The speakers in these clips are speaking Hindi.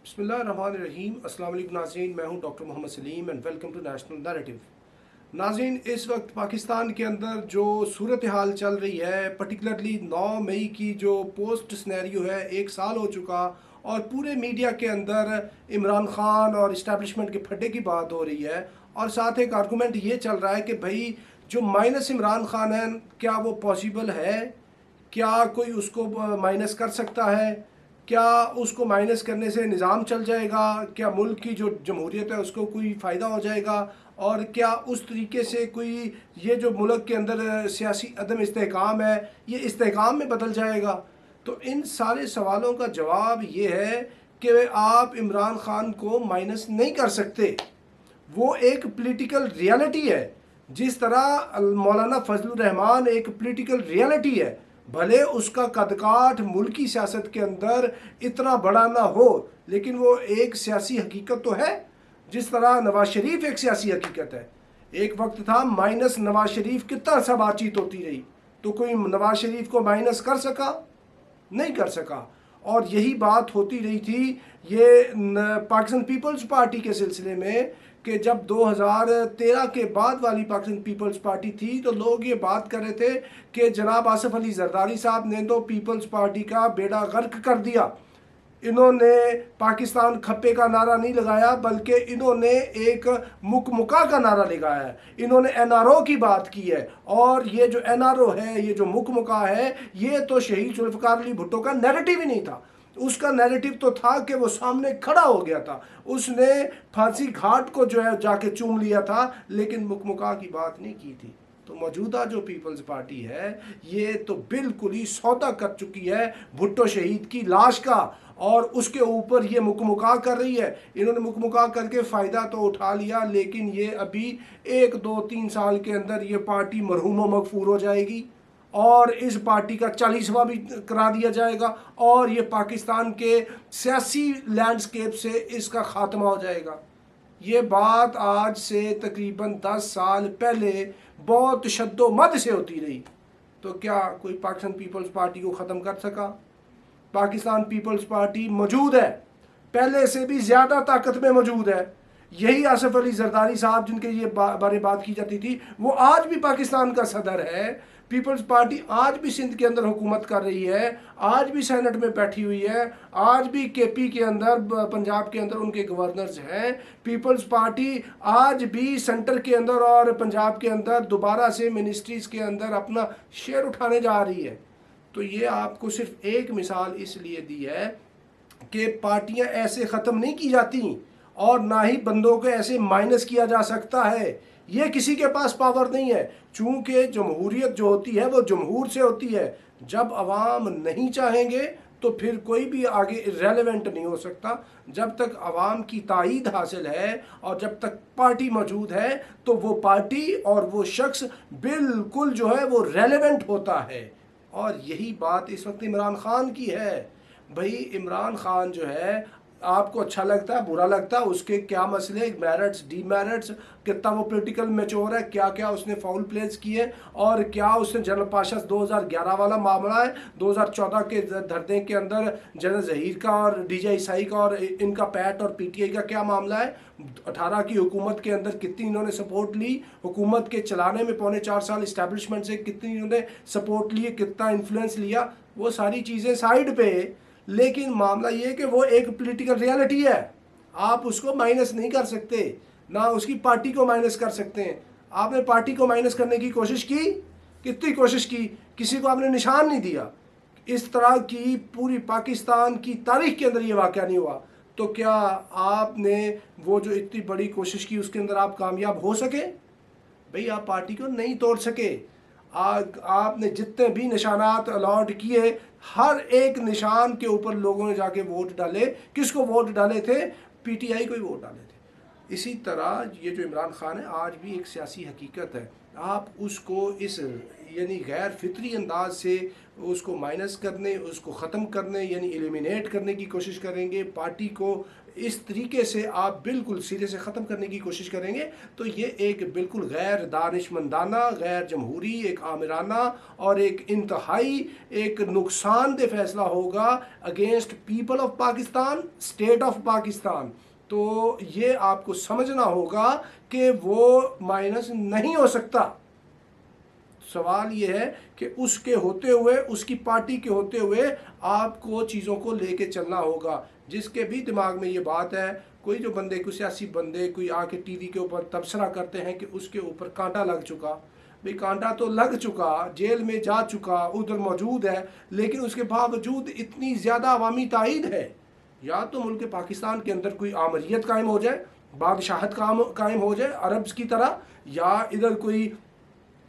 बिस्मिल्लाहिर्रहमानिर्रहीम। अस्सलाम वालेकुम नाज़रीन, मैं हूं doctor Mohammad Salim and welcome to national narrative. नाज़रीन, इस वक्त पाकिस्तान के अंदर जो सूरत हाल चल रही है, पर्टिकुलरली 9 मई की जो पोस्ट स्नैरियो है, 1 साल हो चुका और पूरे मीडिया के अंदर इमरान खान और इस्टेब्लिशमेंट के फड्डे की बात हो रही है और साथ एक आर्गूमेंट ये चल रहा है कि भाई जो माइनस इमरान खान है, क्या वो पॉसिबल है? क्या कोई उसको माइनस कर सकता है? क्या उसको माइनस करने से निज़ाम चल जाएगा? क्या मुल्क की जो जमहूरियत है उसको कोई फ़ायदा हो जाएगा? और क्या उस तरीके से कोई ये जो मुल्क के अंदर सियासी अदम इस्तेहकाम है, ये इस्तेहकाम में बदल जाएगा? तो इन सारे सवालों का जवाब ये है कि आप इमरान खान को माइनस नहीं कर सकते। वो एक पॉलिटिकल रियलिटी है, जिस तरह मौलाना फजलुर रहमान एक पॉलिटिकल रियलिटी है। भले उसका कदकाठ मुल्की सियासत के अंदर इतना बड़ा ना हो, लेकिन वो एक सियासी हकीकत तो है, जिस तरह नवाज शरीफ एक सियासी हकीकत है। एक वक्त था माइनस नवाज शरीफ कितना सा बातचीत होती रही, तो कोई नवाज शरीफ को माइनस कर सका? नहीं कर सका। और यही बात होती रही थी ये पाकिस्तान पीपल्स पार्टी के सिलसिले में कि जब 2013 के बाद वाली पाकिस्तान पीपल्स पार्टी थी तो लोग ये बात कर रहे थे कि जनाब आसिफ अली जरदारी साहब ने तो पीपल्स पार्टी का बेड़ा गर्क कर दिया। इन्होंने पाकिस्तान खप्पे का नारा नहीं लगाया, बल्कि इन्होंने एक मुकमुका का नारा लगाया है। इन्होंने एनआरओ की बात की है, और ये जो एनआरओ है, ये जो मुकमुका है, ये तो शहीद जुल्फ़िकार अली भुट्टो का नैरेटिव ही नहीं था। उसका नैरेटिव तो था कि वो सामने खड़ा हो गया था, उसने फांसी घाट को जो है जाके चूम लिया था, लेकिन मुकमुका की बात नहीं की थी। तो मौजूदा जो पीपल्स पार्टी है, ये तो बिल्कुल ही सौदा कर चुकी है भुट्टो शहीद की लाश का, और उसके ऊपर ये मुकमुका कर रही है। इन्होंने मुकमुका करके फ़ायदा तो उठा लिया, लेकिन ये अभी 1 2 3 साल के अंदर ये पार्टी मरहूम व मगफूर हो जाएगी और इस पार्टी का 40वां भी करा दिया जाएगा, और ये पाकिस्तान के सियासी लैंडस्केप से इसका ख़ात्मा हो जाएगा। ये बात आज से तकरीबन 10 साल पहले बहुत शद्दोमद से होती रही, तो क्या कोई पाकिस्तान पीपल्स पार्टी को ख़त्म कर सका? पाकिस्तान पीपल्स पार्टी मौजूद है, पहले से भी ज़्यादा ताकत में मौजूद है। यही आसिफ अली जरदारी साहब जिनके ये बारे बात की जाती थी, वो आज भी पाकिस्तान का सदर है। पीपल्स पार्टी आज भी सिंध के अंदर हुकूमत कर रही है, आज भी सेनेट में बैठी हुई है, आज भी केपी के अंदर, पंजाब के अंदर उनके गवर्नर्स हैं। पीपल्स पार्टी आज भी सेंटर के अंदर और पंजाब के अंदर दोबारा से मिनिस्ट्रीज़ के अंदर अपना शेयर उठाने जा रही है। तो ये आपको सिर्फ एक मिसाल इसलिए दी है कि पार्टियां ऐसे ख़त्म नहीं की जाती, और ना ही बंदों को ऐसे माइनस किया जा सकता है। ये किसी के पास पावर नहीं है, चूँकि जमहूरियत जो होती है वो जमहूर से होती है। जब अवाम नहीं चाहेंगे तो फिर कोई भी आगे इरेलेवेंट नहीं हो सकता। जब तक अवाम की ताईद हासिल है और जब तक पार्टी मौजूद है, तो वो पार्टी और वो शख्स बिल्कुल जो है वो रेलेवेंट होता है। और यही बात इस वक्त इमरान खान की है। भाई इमरान खान जो है, आपको अच्छा लगता है, बुरा लगता है, उसके क्या मसले, मेरिट्स डीमेरिट्स, कितना वो पॉलिटिकल मैच्योर है, क्या क्या उसने फाउल प्लेस किए, और क्या उसने जनरल पाशा 2011 वाला मामला है, 2014 के धरने के अंदर जनरल जहीर का और डीजे ईसाई का और इनका पैट और पीटीआई का क्या मामला है, 18 की हुकूमत के अंदर कितनी इन्होंने सपोर्ट ली, हुकूमत के चलाने में 4.25 साल इस्टेब्लिशमेंट से कितनी इन्होंने सपोर्ट ली, कितना इन्फ्लुएंस लिया, वो सारी चीज़ें साइड पे। लेकिन मामला ये कि वो एक पॉलिटिकल रियलिटी है, आप उसको माइनस नहीं कर सकते, ना उसकी पार्टी को माइनस कर सकते हैं। आपने पार्टी को माइनस करने की कोशिश की, कितनी कोशिश की, किसी को आपने निशान नहीं दिया। इस तरह की पूरी पाकिस्तान की तारीख के अंदर ये वाक़या नहीं हुआ। तो क्या आपने वो जो इतनी बड़ी कोशिश की उसके अंदर आप कामयाब हो सके? भाई आप पार्टी को नहीं तोड़ सके। आपने जितने भी निशानात अलॉट किए, हर एक निशान के ऊपर लोगों ने जाके वोट डाले। किसको वोट डाले थे? पीटीआई को ही वोट डाले थे। इसी तरह ये जो इमरान खान है, आज भी एक सियासी हकीकत है। आप उसको इस यानी गैर फितरी अंदाज से उसको माइनस करने, उसको ख़त्म करने यानी एलिमिनेट करने की कोशिश करेंगे, पार्टी को इस तरीके से आप बिल्कुल सिरे से ख़त्म करने की कोशिश करेंगे, तो ये एक बिल्कुल गैर दानिशमंदाना, गैर जमहूरी, एक आमिराना और एक इंतहाई एक नुकसानदेह फैसला होगा against people of Pakistan, state of Pakistan. तो ये आपको समझना होगा कि वो माइनस नहीं हो सकता। सवाल ये है कि उसके होते हुए, उसकी पार्टी के होते हुए आपको चीज़ों को लेके चलना होगा। जिसके भी दिमाग में ये बात है, कोई जो बंदे, कोई सियासी बंदे कोई आके टीवी के ऊपर तबसरा करते हैं कि उसके ऊपर कांटा लग चुका, भाई कांटा तो लग चुका, जेल में जा चुका, उधर मौजूद है, लेकिन उसके बावजूद इतनी ज़्यादा अवामी तायीद है। या तो मुल्क पाकिस्तान के अंदर कोई आमरीत कायम हो जाए, बादशाहत कायम हो जाए अरब्स की तरह, या इधर कोई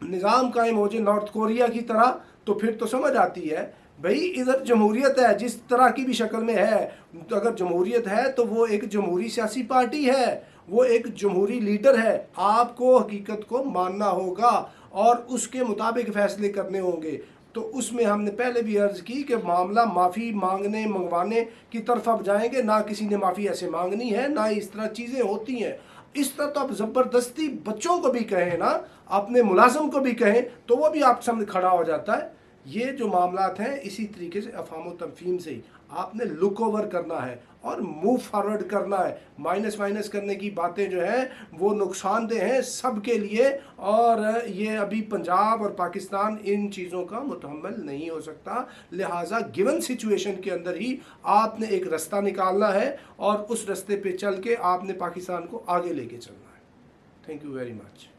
निज़ाम कायम हो जाए नॉर्थ कोरिया की तरह, तो फिर तो समझ आती है भाई इधर जमहूरियत है, जिस तरह की भी शक्ल में है। तो अगर जमहूरियत है तो वो एक जमहूरी सियासी पार्टी है, वो एक जमहूरी लीडर है। आपको हकीकत को मानना होगा और उसके मुताबिक फैसले करने होंगे। तो उसमें हमने पहले भी अर्ज़ की कि मामला माफ़ी मांगने मंगवाने की तरफ अब जाएंगे, ना किसी ने माफ़ी ऐसे मांगनी है, ना इस तरह चीज़ें होती हैं। इस तरह तो आप ज़बरदस्ती बच्चों को भी कहें ना, अपने मुलाजिम को भी कहें, तो वो भी आप सामने खड़ा हो जाता है। ये जो मामलात हैं इसी तरीके से अफाम तफहीम से ही आपने लुक ओवर करना है और मूव फॉरवर्ड करना है। माइनस माइनस करने की बातें जो हैं वो नुकसानदेह हैं सब के लिए, और ये अभी पंजाब और पाकिस्तान इन चीज़ों का मुतहम्मिल नहीं हो सकता। लिहाजा गिवन सिचुएशन के अंदर ही आपने एक रास्ता निकालना है और उस रास्ते पे चल के आपने पाकिस्तान को आगे लेके चलना है। Thank you very much.